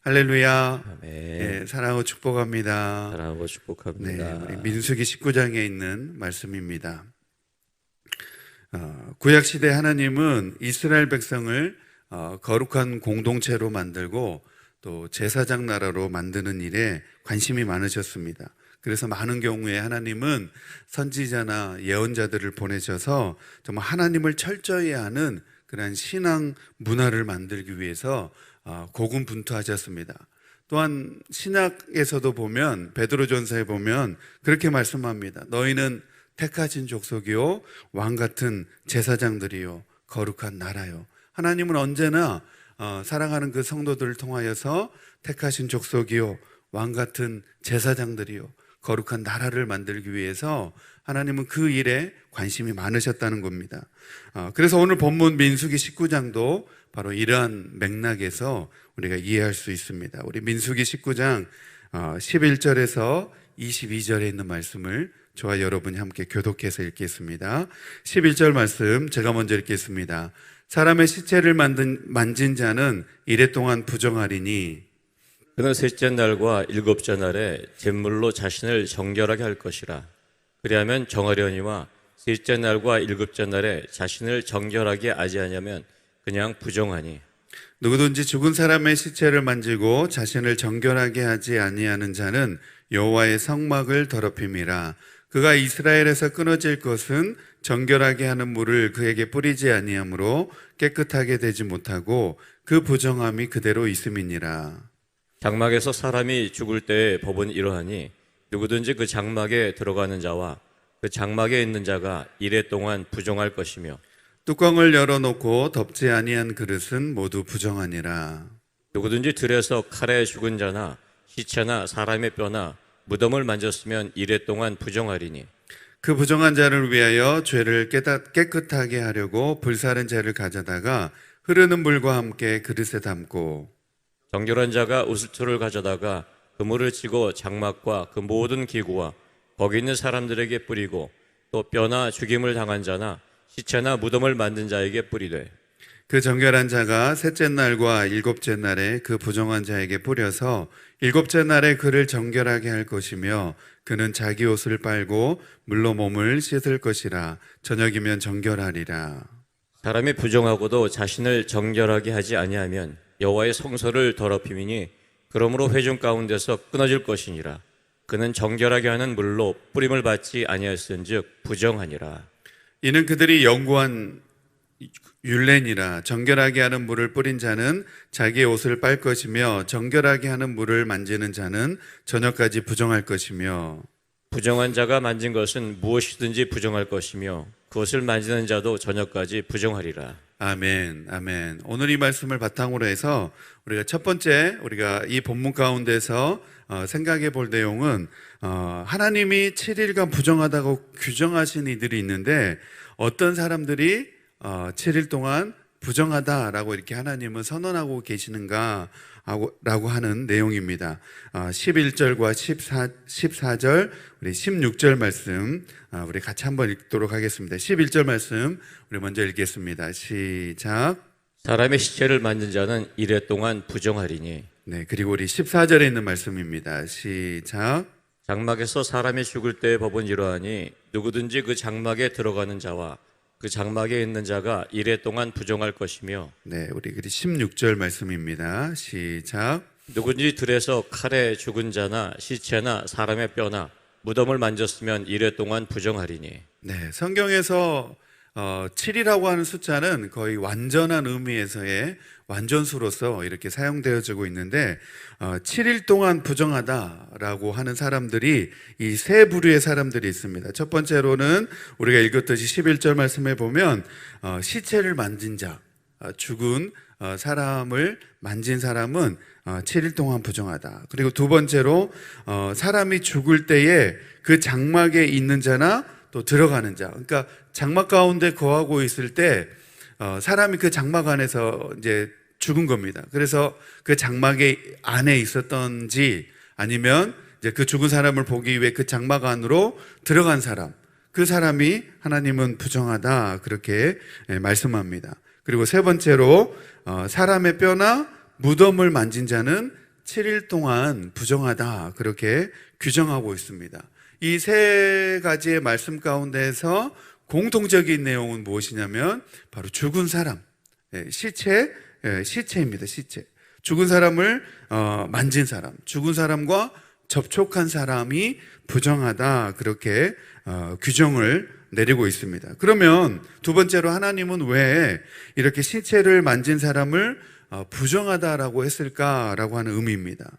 할렐루야. 아멘. 네, 사랑하고 축복합니다. 사랑하고 축복합니다. 네, 우리 민수기 19장에 있는 말씀입니다. 구약 시대 하나님은 이스라엘 백성을 거룩한 공동체로 만들고 또 제사장 나라로 만드는 일에 관심이 많으셨습니다. 그래서 많은 경우에 하나님은 선지자나 예언자들을 보내셔서 정말 하나님을 철저히 아는 그런 신앙 문화를 만들기 위해서 고군분투하셨습니다. 또한 신약에서도 보면 베드로전서에 보면 그렇게 말씀합니다. 너희는 택하신 족속이요 왕 같은 제사장들이요 거룩한 나라요. 하나님은 언제나 사랑하는 그 성도들을 통하여서 택하신 족속이요 왕 같은 제사장들이요 거룩한 나라를 만들기 위해서 하나님은 그 일에 관심이 많으셨다는 겁니다. 그래서 오늘 본문 민수기 19장도 바로 이러한 맥락에서 우리가 이해할 수 있습니다. 우리 민수기 19장 11절에서 22절에 있는 말씀을 저와 여러분이 함께 교독해서 읽겠습니다. 11절 말씀 제가 먼저 읽겠습니다. 사람의 시체를 만진 자는 이래 동안 부정하리니 그는 셋째 날과 일곱째 날에 제물로 자신을 정결하게 할 것이라. 그리하면 정하려니와 셋째 날과 일곱째 날에 자신을 정결하게 하지 아니하면 그냥 부정하니. 누구든지 죽은 사람의 시체를 만지고 자신을 정결하게 하지 아니하는 자는 여호와의 성막을 더럽힘이라. 그가 이스라엘에서 끊어질 것은 정결하게 하는 물을 그에게 뿌리지 아니하므로 깨끗하게 되지 못하고 그 부정함이 그대로 있음이니라. 장막에서 사람이 죽을 때의 법은 이러하니 누구든지 그 장막에 들어가는 자와 그 장막에 있는 자가 이래 동안 부정할 것이며 뚜껑을 열어놓고 덮지 아니한 그릇은 모두 부정하니라. 누구든지 들에서 칼에 죽은 자나 시체나 사람의 뼈나 무덤을 만졌으면 이래 동안 부정하리니. 그 부정한 자를 위하여 죄를 깨끗하게 하려고 불사른 재를 가져다가 흐르는 물과 함께 그릇에 담고 정결한 자가 우슬초를 가져다가 그물을 치고 장막과 그 모든 기구와 거기 있는 사람들에게 뿌리고 또 뼈나 죽임을 당한 자나 시체나 무덤을 만든 자에게 뿌리되 그 정결한 자가 셋째 날과 일곱째 날에 그 부정한 자에게 뿌려서 일곱째 날에 그를 정결하게 할 것이며 그는 자기 옷을 빨고 물로 몸을 씻을 것이라. 저녁이면 정결하리라. 사람이 부정하고도 자신을 정결하게 하지 아니하면 여호와의 성소를 더럽힘이니 그러므로 회중 가운데서 끊어질 것이니라. 그는 정결하게 하는 물로 뿌림을 받지 아니하였은즉 부정하니라. 이는 그들이 영구한 율례니라. 정결하게 하는 물을 뿌린 자는 자기의 옷을 빨 것이며 정결하게 하는 물을 만지는 자는 저녁까지 부정할 것이며 부정한 자가 만진 것은 무엇이든지 부정할 것이며 그것을 만지는 자도 저녁까지 부정하리라. 아멘, 아멘. 오늘 이 말씀을 바탕으로 해서 우리가 첫 번째 우리가 이 본문 가운데서 생각해 볼 내용은 하나님이 7일간 부정하다고 규정하신 이들이 있는데 어떤 사람들이 7일 동안 부정하다라고 이렇게 하나님은 선언하고 계시는가 라고 하는 내용입니다. 11절과 14절, 우리 16절 말씀 우리 같이 한번 읽도록 하겠습니다. 11절 말씀 우리 먼저 읽겠습니다. 시작. 사람의 시체를 만진 자는 이래 동안 부정하리니. 네, 그리고 우리 14절에 있는 말씀입니다. 시작. 장막에서 사람이 죽을 때의 법은 이러하니 누구든지 그 장막에 들어가는 자와 그 장막에 있는 자가 이래 동안 부정할 것이며. 네, 우리 16절 말씀입니다. 시작. 누구든지 들에서 칼에 죽은 자나 시체나 사람의 뼈나 무덤을 만졌으면 이래 동안 부정하리니. 네, 성경에서 7이라고 하는 숫자는 거의 완전한 의미에서의 완전수로서 이렇게 사용되어지고 있는데 7일 동안 부정하다라고 하는 사람들이 이 세 부류의 사람들이 있습니다. 첫 번째로는 우리가 읽었듯이 11절 말씀에 보면 시체를 만진 자, 죽은 사람을 만진 사람은 7일 동안 부정하다. 그리고 두 번째로 사람이 죽을 때에 그 장막에 있는 자나 또 들어가는 자, 그러니까 장막 가운데 거하고 있을 때 사람이 그 장막 안에서 이제 죽은 겁니다. 그래서 그 장막에 안에 있었던지 아니면 이제 그 죽은 사람을 보기 위해 그 장막 안으로 들어간 사람, 그 사람이 하나님은 부정하다 그렇게 말씀합니다. 그리고 세 번째로 사람의 뼈나 무덤을 만진 자는 7일 동안 부정하다 그렇게 규정하고 있습니다. 이 세 가지의 말씀 가운데서 공통적인 내용은 무엇이냐면 바로 죽은 사람, 시체입니다. 시체. 죽은 사람을 만진 사람, 죽은 사람과 접촉한 사람이 부정하다 그렇게 규정을 내리고 있습니다. 그러면 두 번째로 하나님은 왜 이렇게 신체를 만진 사람을 부정하다라고 했을까라고 하는 의미입니다.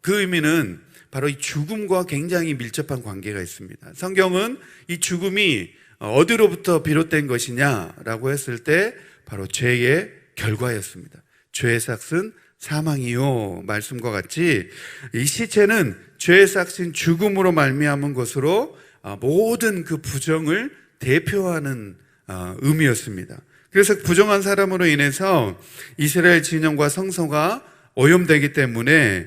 그 의미는 바로 이 죽음과 굉장히 밀접한 관계가 있습니다. 성경은 이 죽음이 어디로부터 비롯된 것이냐라고 했을 때 바로 죄의 결과였습니다. 죄의 삭은 사망이요 말씀과 같이 이 시체는 죄의 삭신 죽음으로 말미암은 것으로 모든 그 부정을 대표하는 의미였습니다. 그래서 부정한 사람으로 인해서 이스라엘 진영과 성소가 오염되기 때문에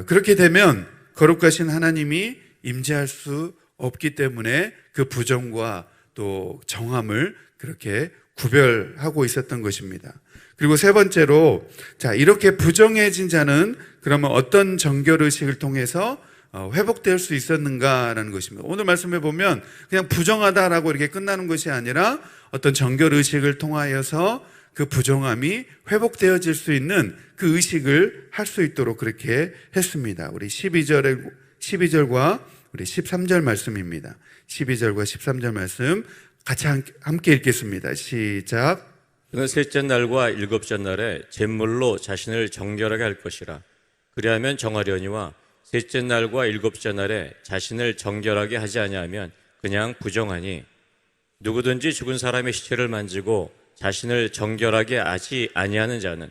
그렇게 되면 거룩하신 하나님이 임재할 수 없기 때문에 그 부정과 또 정함을 그렇게 구별하고 있었던 것입니다. 그리고 세 번째로 이렇게 부정해진 자는 그러면 어떤 정결의식을 통해서 회복될 수 있었는가라는 것입니다. 오늘 말씀해 보면 그냥 부정하다라고 이렇게 끝나는 것이 아니라 어떤 정결의식을 통하여서 그 부정함이 회복되어질 수 있는 그 의식을 할 수 있도록 그렇게 했습니다. 우리 12절과 우리 13절 말씀입니다. 12절과 13절 말씀 같이 함께 읽겠습니다. 시작. 그는 셋째 날과 일곱째 날에 잿물로 자신을 정결하게 할 것이라. 그리하면 정하려니와 셋째 날과 일곱째 날에 자신을 정결하게 하지 아니하면 그냥 부정하니 누구든지 죽은 사람의 시체를 만지고 자신을 정결하게 하지 아니하는 자는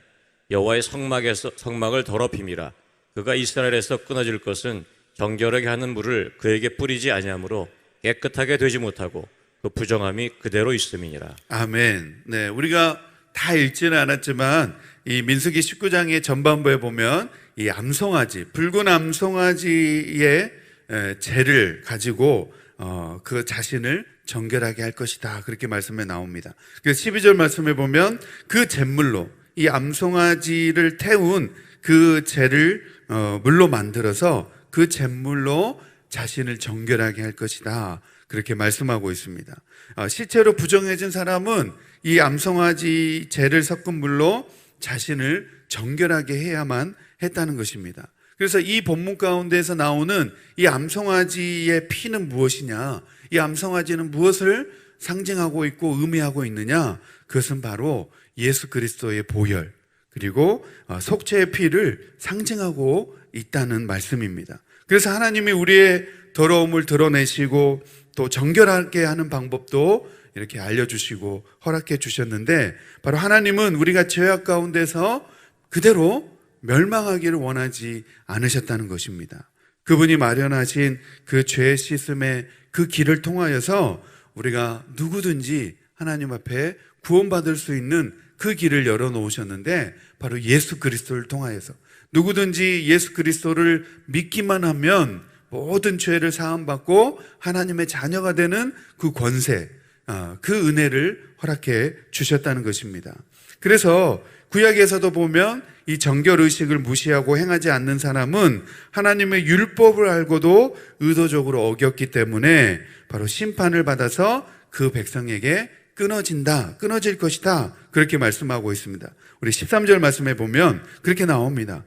여호와의 성막을 더럽힘이라. 그가 이스라엘에서 끊어질 것은 정결하게 하는 물을 그에게 뿌리지 아니하므로 깨끗하게 되지 못하고 그 부정함이 그대로 있음이니라. 아멘. 네, 우리가 다 읽지는 않았지만 이 민수기 19장의 전반부에 보면 이 암송아지, 붉은 암송아지의 재를 가지고 그 자신을 정결하게 할 것이다 그렇게 말씀에 나옵니다. 그래서 12절 말씀에 보면 그 잿물로 이 암송아지를 태운 그 재를 물로 만들어서 그 잿물로 자신을 정결하게 할 것이다 그렇게 말씀하고 있습니다. 시체로 부정해진 사람은 이 암송아지 재를 섞은 물로 자신을 정결하게 해야만 했다는 것입니다. 그래서 이 본문 가운데에서 나오는 이 암송아지의 피는 무엇이냐, 이 암송아지는 무엇을 상징하고 있고 의미하고 있느냐, 그것은 바로 예수 그리스도의 보혈 그리고 속죄의 피를 상징하고 있다는 말씀입니다. 그래서 하나님이 우리의 더러움을 드러내시고 또 정결하게 하는 방법도 이렇게 알려주시고 허락해 주셨는데, 바로 하나님은 우리가 죄악 가운데서 그대로 멸망하기를 원하지 않으셨다는 것입니다. 그분이 마련하신 그 죄 씻음의 그 길을 통하여서 우리가 누구든지 하나님 앞에 구원받을 수 있는 그 길을 열어놓으셨는데, 바로 예수 그리스도를 통하여서 누구든지 예수 그리스도를 믿기만 하면 모든 죄를 사함받고 하나님의 자녀가 되는 그 권세, 그 은혜를 허락해 주셨다는 것입니다. 그래서 구약에서도 보면 이 정결의식을 무시하고 행하지 않는 사람은 하나님의 율법을 알고도 의도적으로 어겼기 때문에 바로 심판을 받아서 그 백성에게 끊어질 것이다 그렇게 말씀하고 있습니다. 우리 13절 말씀에 보면 그렇게 나옵니다.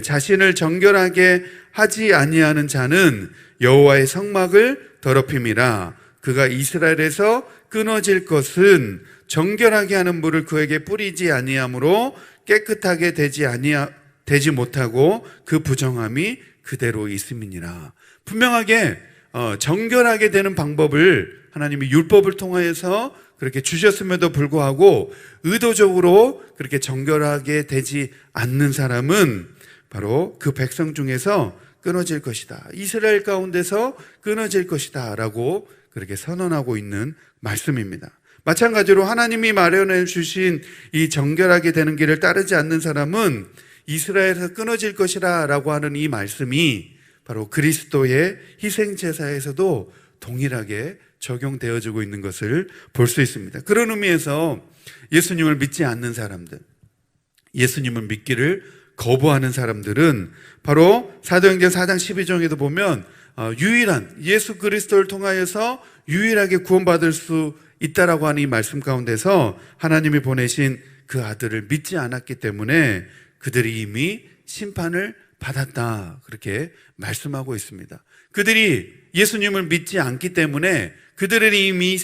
자신을 정결하게 하지 아니하는 자는 여호와의 성막을 더럽힘이라. 그가 이스라엘에서 끊어질 것은 정결하게 하는 물을 그에게 뿌리지 아니하므로 깨끗하게 되지 못하고 그 부정함이 그대로 있음이니라. 분명하게 정결하게 되는 방법을 하나님이 율법을 통하여서 그렇게 주셨음에도 불구하고 의도적으로 그렇게 정결하게 되지 않는 사람은 바로 그 백성 중에서 끊어질 것이다, 이스라엘 가운데서 끊어질 것이다 라고 그렇게 선언하고 있는 말씀입니다. 마찬가지로 하나님이 마련해 주신 이 정결하게 되는 길을 따르지 않는 사람은 이스라엘에서 끊어질 것이라 라고 하는 이 말씀이 바로 그리스도의 희생제사에서도 동일하게 적용되어지고 있는 것을 볼 수 있습니다. 그런 의미에서 예수님을 믿지 않는 사람들, 예수님을 믿기를 거부하는 사람들은 바로 사도행전 4장 12절에도 보면 유일한 예수 그리스도를 통하여서 유일하게 구원받을 수 있다라고 하는 이 말씀 가운데서 하나님이 보내신 그 아들을 믿지 않았기 때문에 그들이 이미 심판을 받았다, 그렇게 말씀하고 있습니다. 그들이 예수님을 믿지 않기 때문에 그들이 이미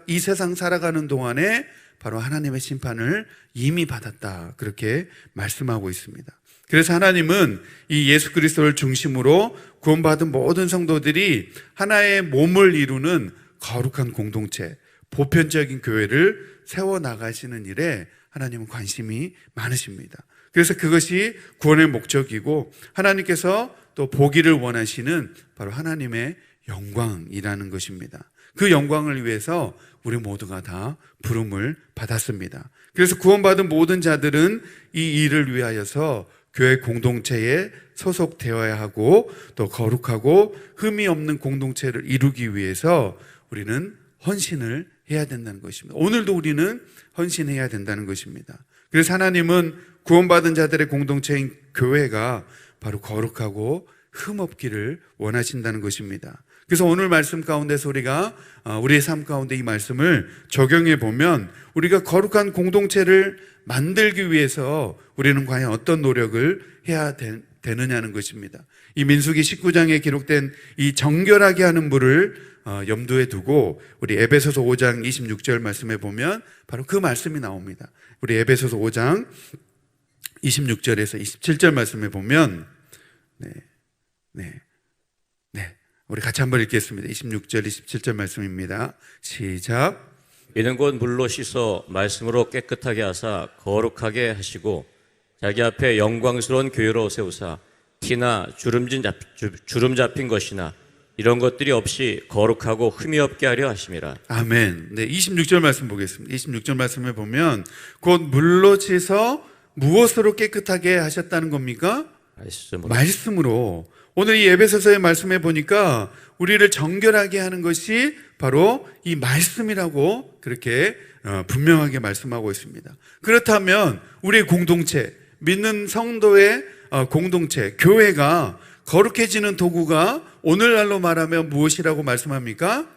이 세상 살아가는 동안에 바로 하나님의 심판을 이미 받았다, 그렇게 말씀하고 있습니다. 그래서 하나님은 이 예수 그리스도를 중심으로 구원받은 모든 성도들이 하나의 몸을 이루는 거룩한 공동체, 보편적인 교회를 세워나가시는 일에 하나님은 관심이 많으십니다. 그래서 그것이 구원의 목적이고 하나님께서 또 보기를 원하시는 바로 하나님의 영광이라는 것입니다. 그 영광을 위해서 우리 모두가 다 부름을 받았습니다. 그래서 구원받은 모든 자들은 이 일을 위하여서 교회 공동체에 소속되어야 하고 또 거룩하고 흠이 없는 공동체를 이루기 위해서 우리는 헌신을 해야 된다는 것입니다. 오늘도 우리는 헌신해야 된다는 것입니다. 그래서 하나님은 구원받은 자들의 공동체인 교회가 바로 거룩하고 흠 없기를 원하신다는 것입니다. 그래서 오늘 말씀 가운데서 우리가 우리의 삶 가운데 이 말씀을 적용해 보면 우리가 거룩한 공동체를 만들기 위해서 우리는 과연 어떤 노력을 해야 되느냐는 것입니다. 이 민수기 19장에 기록된 이 정결하게 하는 물을 염두에 두고 우리 에베소서 5장 26절 말씀에 보면 바로 그 말씀이 나옵니다. 우리 에베소서 5장 26절에서 27절 말씀에 보면 우리 같이 한번 읽겠습니다. 26절 27절 말씀입니다. 시작. 이는 곧 물로 씻어 말씀으로 깨끗하게 하사 거룩하게 하시고 자기 앞에 영광스러운 교회로 세우사 티나 주름 잡힌 것이나 이런 것들이 없이 거룩하고 흠이 없게 하려 하심이라. 아멘. 26절 말씀 보겠습니다. 26절 말씀에 보면 곧 물로 씻어 무엇으로 깨끗하게 하셨다는 겁니까? 말씀으로. 오늘 이 에베소서의 말씀에 보니까 우리를 정결하게 하는 것이 바로 이 말씀이라고 그렇게 분명하게 말씀하고 있습니다. 그렇다면 우리의 공동체, 믿는 성도의 공동체, 교회가 거룩해지는 도구가 오늘날로 말하면 무엇이라고 말씀합니까?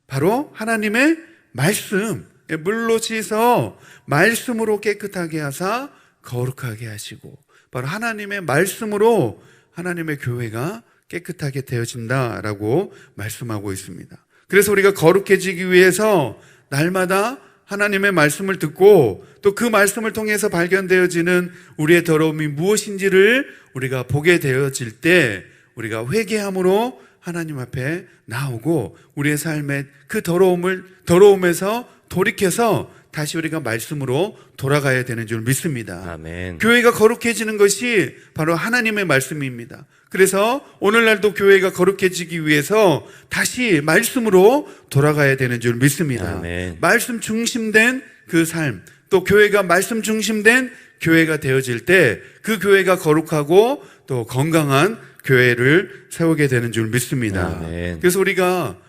바로 하나님의 말씀. 물로 씻어 말씀으로 깨끗하게 하사 거룩하게 하시고 바로 하나님의 말씀으로 하나님의 교회가 깨끗하게 되어진다라고 말씀하고 있습니다. 그래서 우리가 거룩해지기 위해서 날마다 하나님의 말씀을 듣고 또 그 말씀을 통해서 발견되어지는 우리의 더러움이 무엇인지를 우리가 보게 되어질 때 우리가 회개함으로 하나님 앞에 나오고 우리의 삶의 그 더러움에서 돌이켜서 다시 우리가 말씀으로 돌아가야 되는 줄 믿습니다. 아멘. 교회가 거룩해지는 것이 바로 하나님의 말씀입니다. 그래서 오늘날도 교회가 거룩해지기 위해서 다시 말씀으로 돌아가야 되는 줄 믿습니다. 아멘. 말씀 중심된 그 삶, 또 교회가 말씀 중심된 교회가 되어질 때 그 교회가 거룩하고 또 건강한 교회를 세우게 되는 줄 믿습니다. 아멘. 그래서 우리가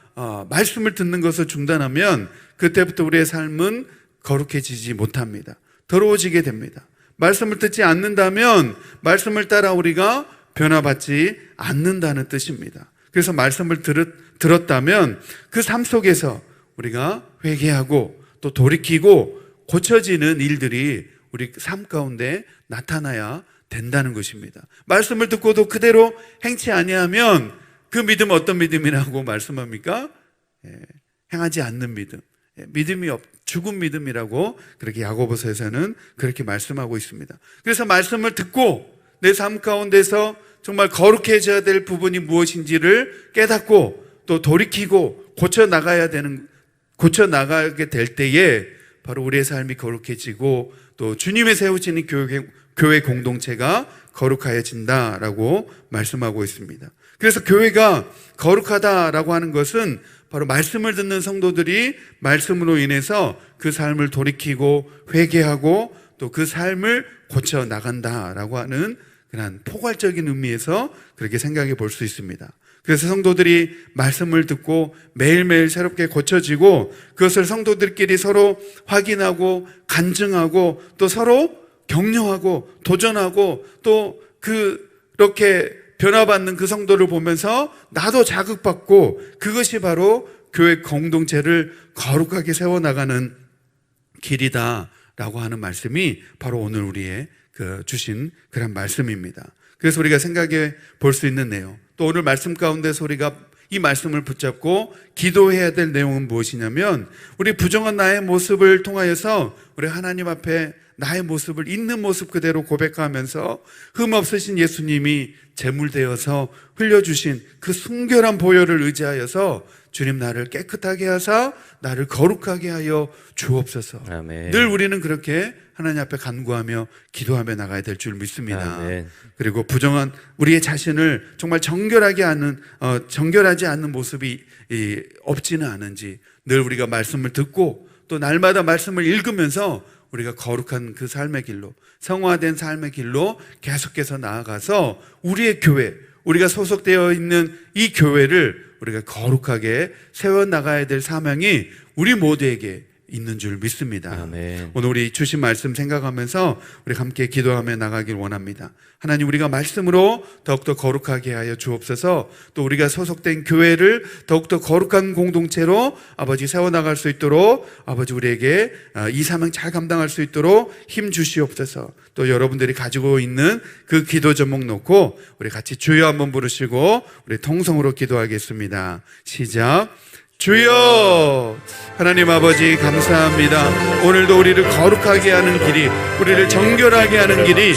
말씀을 듣는 것을 중단하면 그때부터 우리의 삶은 거룩해지지 못합니다. 더러워지게 됩니다. 말씀을 듣지 않는다면 말씀을 따라 우리가 변화받지 않는다는 뜻입니다. 그래서 말씀을 들었다면 그 삶 속에서 우리가 회개하고 또 돌이키고 고쳐지는 일들이 우리 삶 가운데 나타나야 된다는 것입니다. 말씀을 듣고도 그대로 행치 아니하면 그 믿음 어떤 믿음이라고 말씀합니까? 행하지 않는 믿음. 믿음이 죽은 믿음이라고 그렇게 야고보서에서는 그렇게 말씀하고 있습니다. 그래서 말씀을 듣고 내 삶 가운데서 정말 거룩해져야 될 부분이 무엇인지를 깨닫고 또 돌이키고 고쳐 나가게 될 때에 바로 우리의 삶이 거룩해지고 또 주님의 세우시는 교회 공동체가 거룩해진다라고 말씀하고 있습니다. 그래서 교회가 거룩하다라고 하는 것은 바로 말씀을 듣는 성도들이 말씀으로 인해서 그 삶을 돌이키고 회개하고 또 그 삶을 고쳐 나간다라고 하는 그런 포괄적인 의미에서 그렇게 생각해 볼 수 있습니다. 그래서 성도들이 말씀을 듣고 매일매일 새롭게 고쳐지고 그것을 성도들끼리 서로 확인하고 간증하고 또 서로 격려하고 도전하고 또 그렇게 변화받는 그 성도를 보면서 나도 자극받고, 그것이 바로 교회 공동체를 거룩하게 세워나가는 길이다라고 하는 말씀이 바로 오늘 우리의 주신 그런 말씀입니다. 그래서 우리가 생각해 볼 수 있는 내용, 또 오늘 말씀 가운데서 우리가 이 말씀을 붙잡고 기도해야 될 내용은 무엇이냐면, 우리 부정한 나의 모습을 통하여서 우리 하나님 앞에 나의 모습을 있는 모습 그대로 고백하면서 흠 없으신 예수님이 제물되어서 흘려주신 그 순결한 보혈을 의지하여서 주님 나를 깨끗하게 하사 나를 거룩하게 하여 주옵소서. 아멘. 늘 우리는 그렇게 하나님 앞에 간구하며 기도하며 나가야 될 줄 믿습니다. 아멘. 그리고 부정한 우리의 자신을 정말 정결하지 않는 모습이 없지는 않은지, 늘 우리가 말씀을 듣고 또 날마다 말씀을 읽으면서 우리가 거룩한 그 삶의 길로, 성화된 삶의 길로 계속해서 나아가서 우리의 교회, 우리가 소속되어 있는 이 교회를 우리가 거룩하게 세워나가야 될 사명이 우리 모두에게 있는 줄 믿습니다. 아멘. 오늘 우리 주신 말씀 생각하면서 우리 함께 기도하며 나가길 원합니다. 하나님, 우리가 말씀으로 더욱더 거룩하게 하여 주옵소서. 또 우리가 소속된 교회를 더욱더 거룩한 공동체로 아버지 세워나갈 수 있도록 아버지 우리에게 이 사명 잘 감당할 수 있도록 힘 주시옵소서. 또 여러분들이 가지고 있는 그 기도 제목 놓고 우리 같이 주여 한번 부르시고 우리 통성으로 기도하겠습니다. 시작. 주여, 하나님 아버지 감사합니다. 오늘도 우리를 거룩하게 하는 길이, 우리를 정결하게 하는 길이